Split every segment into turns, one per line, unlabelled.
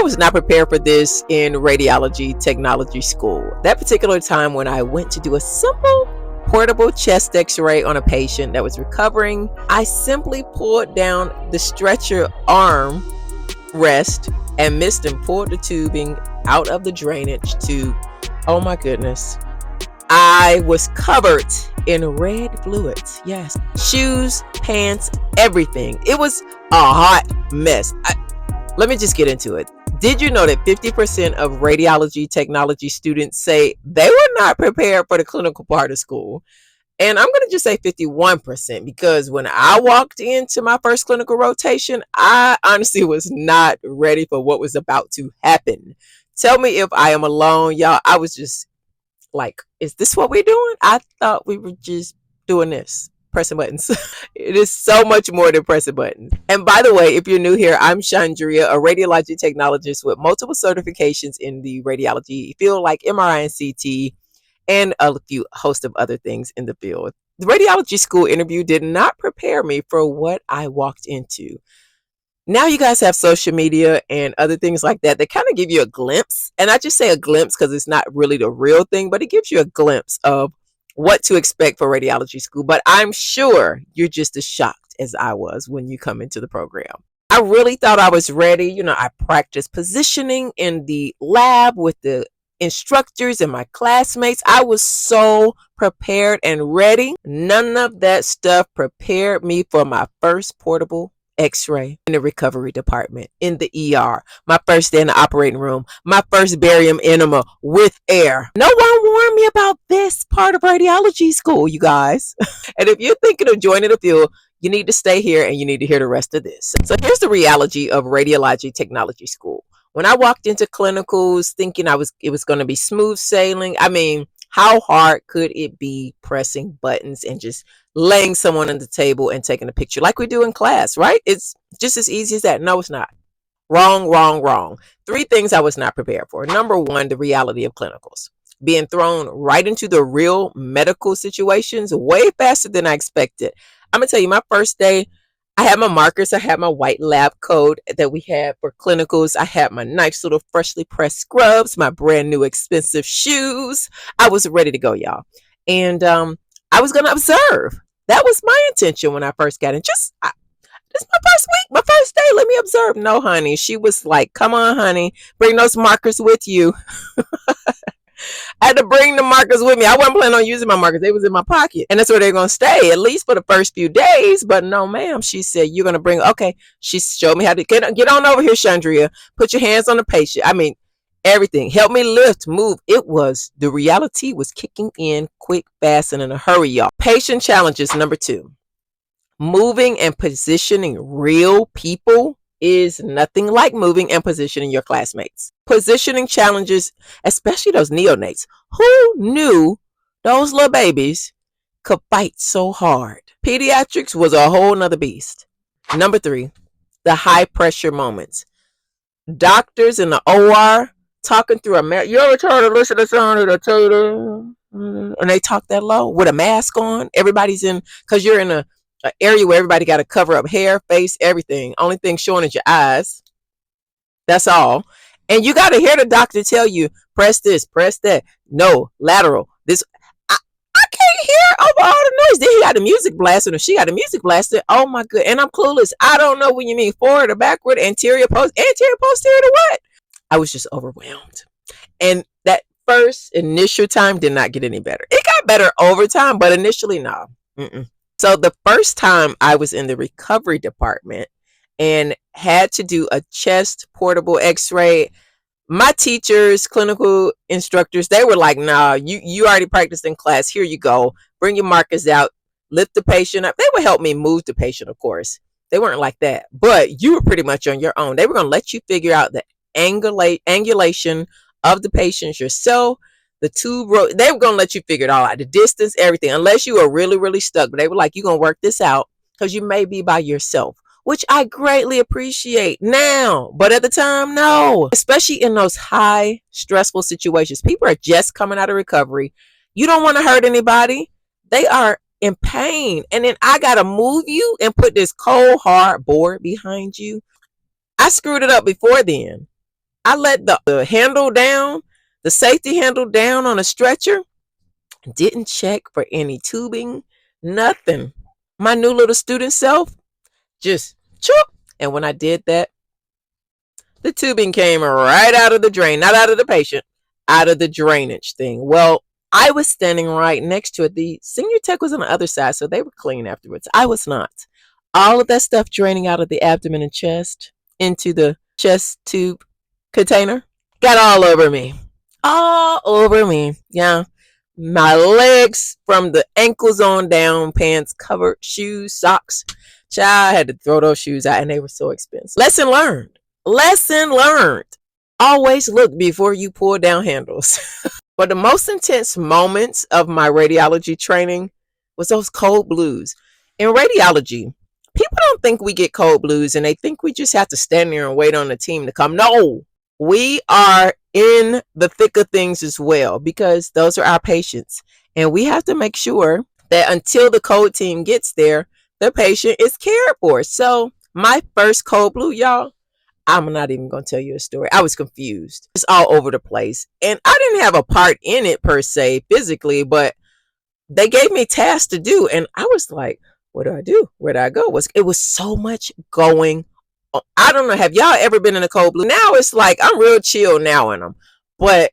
was not prepared for this in radiology technology school. That particular time when I went to do a simple portable chest x-ray on a patient that was recovering, I simply pulled down the stretcher arm rest and missed and pulled the tubing out of the drainage tube. Oh my goodness. I was covered in red fluids. Yes. Shoes, pants, everything. It was a hot mess. Let me just get into it. Did you know that 50% of radiology technology students say they were not prepared for the clinical part of school? And I'm going to just say 51% because when I walked into my first clinical rotation, I honestly was not ready for what was about to happen. Tell me if I am alone, y'all. I was just like, is this what we're doing? I thought we were just doing this. Pressing buttons. It is so much more than pressing buttons. And by the way, if you're new here, I'm Chandria, a radiology technologist with multiple certifications in the radiology field like MRI and CT and a few host of other things in the field. The radiology school interview did not prepare me for what I walked into. Now you guys have social media and other things like that kind of give you a glimpse. And I just say a glimpse because it's not really the real thing, but it gives you a glimpse of what to expect for radiology school. But I'm sure you're just as shocked as I was when you come into the program. I really thought I was ready. I practiced positioning in the lab with the instructors and my classmates. I was so prepared and ready. None of that stuff prepared me for my first portable x-ray in the recovery department, in the ER, my first day in the operating room, my first barium enema with air. No one warned me about this part of radiology school, you guys. And if you're thinking of joining the field, you need to stay here and you need to hear the rest of this. So here's the reality of radiology technology school. When I walked into clinicals thinking it was going to be smooth sailing, I mean, how hard could it be pressing buttons and just laying someone on the table and taking a picture like we do in class, right? It's just as easy as that. No, it's not. Wrong. 3 things I was not prepared for. Number 1, the reality of clinicals. Being thrown right into the real medical situations way faster than I expected. I'm going to tell you, my first day, I had my markers. I had my white lab coat that we had for clinicals. I had my nice little freshly pressed scrubs, my brand new expensive shoes. I was ready to go, y'all. And I was going to observe. That was my intention when I first got in. This is my first week, my first day. Let me observe. No, honey. She was like, come on, honey. Bring those markers with you. I had to bring the markers with me. I wasn't planning on using my markers. They was in my pocket. And that's where they're going to stay, at least for the first few days. But no, ma'am. She said, you're going to bring, okay. She showed me how to get on over here, Chandria. Put your hands on the patient. I mean, everything. Help me lift, move. The reality was kicking in quick, fast, and in a hurry, y'all. Patient challenges, number 2. Moving and positioning real people is nothing like moving and positioning your classmates. Positioning challenges, especially those neonates. Who knew those little babies could fight so hard? Pediatrics was a whole nother beast. Number 3, the high pressure moments. Doctors in the OR talking through you ever try to listen to someone that tell you and they talk that low with a mask on? Everybody's because you're in an area where everybody got to cover up hair, face, everything. Only thing showing is your eyes. That's all. And you got to hear the doctor tell you, press this, press that. No, lateral. This. I can't hear over all the noise. Then he got the music blasting or she got the music blasting. Oh my good. And I'm clueless. I don't know when you mean forward or backward, anterior, posterior to what? I was just overwhelmed. And that first initial time did not get any better. It got better over time, but initially, no. So the first time I was in the recovery department and had to do a chest portable x-ray, my teachers, clinical instructors, they were like, nah, you already practiced in class. Here you go. Bring your markers out. Lift the patient up. They would help me move the patient, of course. They weren't like that. But you were pretty much on your own. They were going to let you figure out the angulation of the patient yourself. The tube, they were going to let you figure it all out. The distance, everything. Unless you were really, really stuck. But they were like, you're going to work this out because you may be by yourself. Which I greatly appreciate now. But at the time, no. Especially in those high, stressful situations. People are just coming out of recovery. You don't want to hurt anybody. They are in pain. And then I got to move you and put this cold, hard board behind you. I screwed it up before then. I let the handle down, the safety handle down on a stretcher. Didn't check for any tubing, nothing. My new little student self just choop. And when I did that, the tubing came right out of the drain, not out of the patient, out of the drainage thing. Well, I was standing right next to it. The senior tech was on the other side, so they were clean afterwards. I was not. All of that stuff draining out of the abdomen and chest into the chest tube container got all over me. All over me. Yeah. My legs from the ankles on down, pants covered, shoes, socks. Child, I had to throw those shoes out and they were so expensive. Lesson learned. Lesson learned. Always look before you pull down handles. But the most intense moments of my radiology training was those cold blues. In radiology, people don't think we get cold blues and they think we just have to stand there and wait on the team to come. No, we are in the thick of things as well because those are our patients. And we have to make sure that until the cold team gets there, the patient is cared for. So my first cold blue, y'all, I'm not even going to tell you a story. I was confused. It's all over the place. And I didn't have a part in it per se physically, but they gave me tasks to do. And I was like, what do I do? Where do I go? It was so much going on. I don't know. Have y'all ever been in a cold blue? Now it's like I'm real chill now in them. But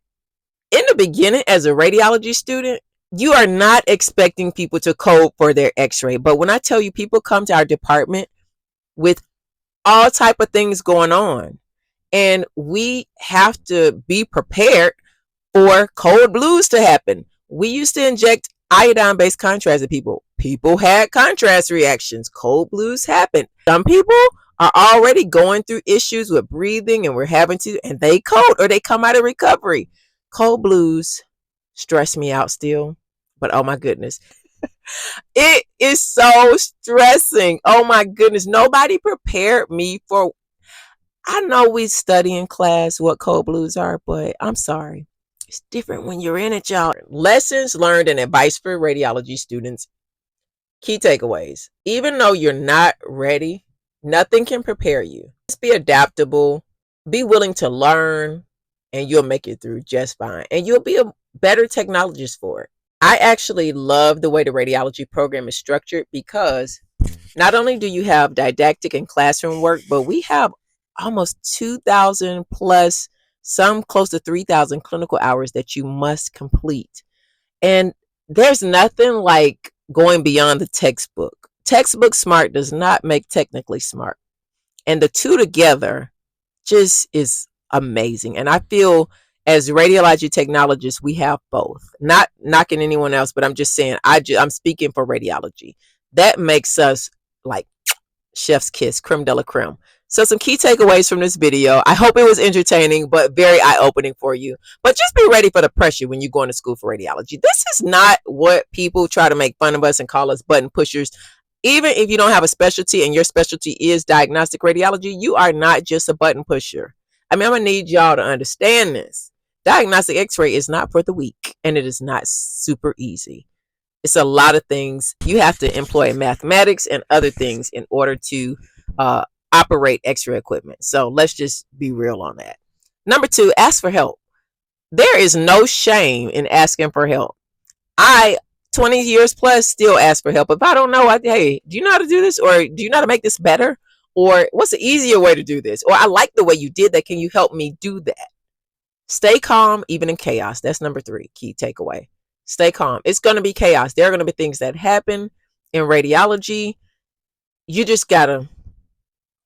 in the beginning, as a radiology student, you are not expecting people to code for their x-ray. But when I tell you, people come to our department with all type of things going on, and we have to be prepared for cold blues to happen. We used to inject iodine-based contrast to people. People had contrast reactions. Cold blues happen. Some people are already going through issues with breathing and we're having to, and they code or they come out of recovery. Cold blues stress me out still, but oh my goodness. It is so stressing. Oh my goodness. Nobody prepared me for, I know we study in class what cold blues are, but I'm sorry. It's different when you're in it, y'all. Lessons learned and advice for radiology students. Key takeaways. Even though you're not ready, nothing can prepare you. Just be adaptable, be willing to learn, and you'll make it through just fine. And you'll be a better technologist for it. I actually love the way the radiology program is structured because not only do you have didactic and classroom work, but we have almost 2,000 plus, some close to 3,000 clinical hours that you must complete. And there's nothing like going beyond the textbook. Textbook smart does not make technically smart. And the two together just is amazing. And I feel as radiology technologists, we have both. Not knocking anyone else, but I'm just saying, I'm speaking for radiology. That makes us like chef's kiss, creme de la creme. So some key takeaways from this video. I hope it was entertaining, but very eye-opening for you. But just be ready for the pressure when you go into school for radiology. This is not what people try to make fun of us and call us button pushers. Even if you don't have a specialty and your specialty is diagnostic radiology, you are not just a button pusher. I mean, I'm going to need y'all to understand this. Diagnostic x-ray is not for the weak, and it is not super easy. It's a lot of things. You have to employ mathematics and other things in order to operate x-ray equipment. So let's just be real on that. Number 2, ask for help. There is no shame in asking for help. I 20 years plus still ask for help. If I don't know, hey, do you know how to do this? Or do you know how to make this better? Or what's the easier way to do this? Or I like the way you did that. Can you help me do that? Stay calm even in chaos. That's number 3 key takeaway. Stay calm. It's going to be chaos. There are going to be things that happen in radiology. You just got to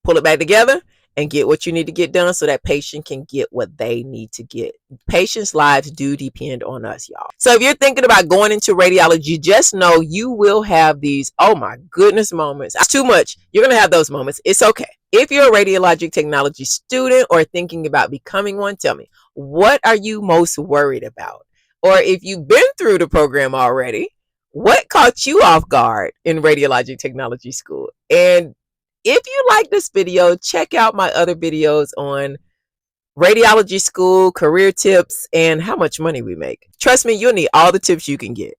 pull it back together and get what you need to get done so that patient can get what they need to get. Patients' lives do depend on us, y'all. So if you're thinking about going into radiology, just know you will have these, oh my goodness, moments. It's too much. You're going to have those moments. It's okay. If you're a radiologic technology student or thinking about becoming one, tell me, what are you most worried about? Or if you've been through the program already, what caught you off guard in radiologic technology school? And if you like this video, check out my other videos on radiology school, career tips, and how much money we make. Trust me, you'll need all the tips you can get.